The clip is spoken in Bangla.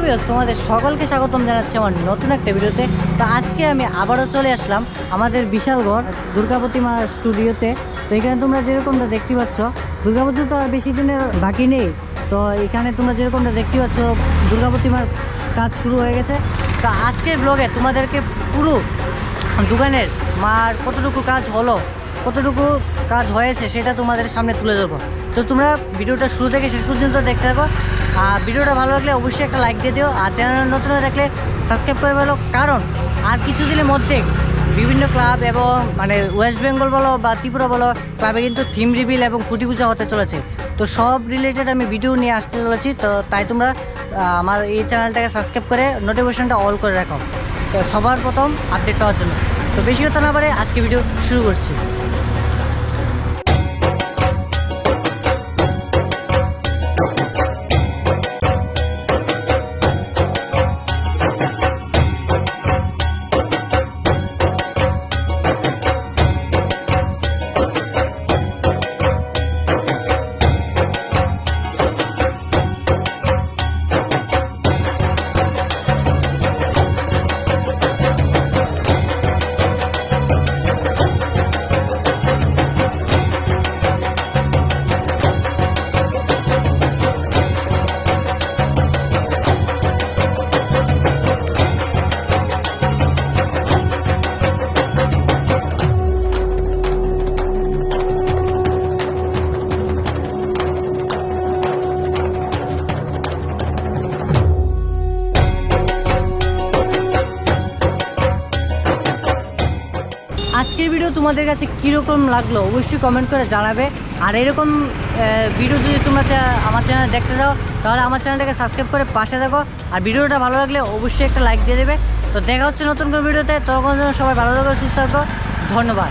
ভিউয়ার্স, তোমাদের সকলকে স্বাগতম জানাচ্ছি আমার নতুন একটা ভিডিওতে। তো আজকে আমি আবারও চলে আসলাম আমাদের বিশালগড় দুর্গা প্রতিমা স্টুডিওতে। তো এখানে তোমরা যেরকমটা দেখতে পাচ্ছ, দুর্গা পুজো তো আর বেশি দিনের বাকি নেই। তো এখানে তোমরা যেরকমটা দেখতে পাচ্ছ, দুর্গা প্রতিমার কাজ শুরু হয়ে গেছে। তো আজকের ব্লগে তোমাদেরকে পুরো দোকানের মার কতটুকু কাজ হলো, কতটুকু কাজ হয়েছে সেটা তোমাদের সামনে তুলে ধরবো। তো তোমরা ভিডিওটা শুরু থেকে শেষ পর্যন্ত দেখতে থাকো। আর ভিডিওটা ভালো লাগলে অবশ্যই একটা লাইক দিয়ে দিও, আর চ্যানেল নতুন হয়ে থাকলে সাবস্ক্রাইব করে ফেলো। কারণ আর কিছুদিনের মধ্যে বিভিন্ন ক্লাব এবং ওয়েস্ট বেঙ্গল বলো বা ত্রিপুরা বলো, ক্লাবে কিন্তু থিম রিভিল এবং খুঁটি পূজা হতে চলেছে। তো সব রিলেটেড আমি ভিডিও নিয়ে আসতে চলেছি। তো তাই তোমরা আমার এই চ্যানেলটাকে সাবস্ক্রাইব করে নোটিফিকেশনটা অল করে রাখো, তো সবার প্রথম আপডেট পাওয়ার জন্য। তো বেশি কথা না পারে আজকে ভিডিও শুরু করছি। আজকের ভিডিও তোমাদের কাছে কীরকম লাগলো অবশ্যই কমেন্ট করে জানাবে। আর এরকম ভিডিও যদি তোমরা আমার চ্যানেলে দেখতে চাও, তাহলে আমার চ্যানেলটাকে সাবস্ক্রাইব করে পাশে থাকো। আর ভিডিওটা ভালো লাগলে অবশ্যই একটা লাইক দিয়ে দেবে। তো দেখা হচ্ছে নতুন কোনো ভিডিওতে। তখন সবাই ভালো থাকো, সুস্থ থাকো। ধন্যবাদ।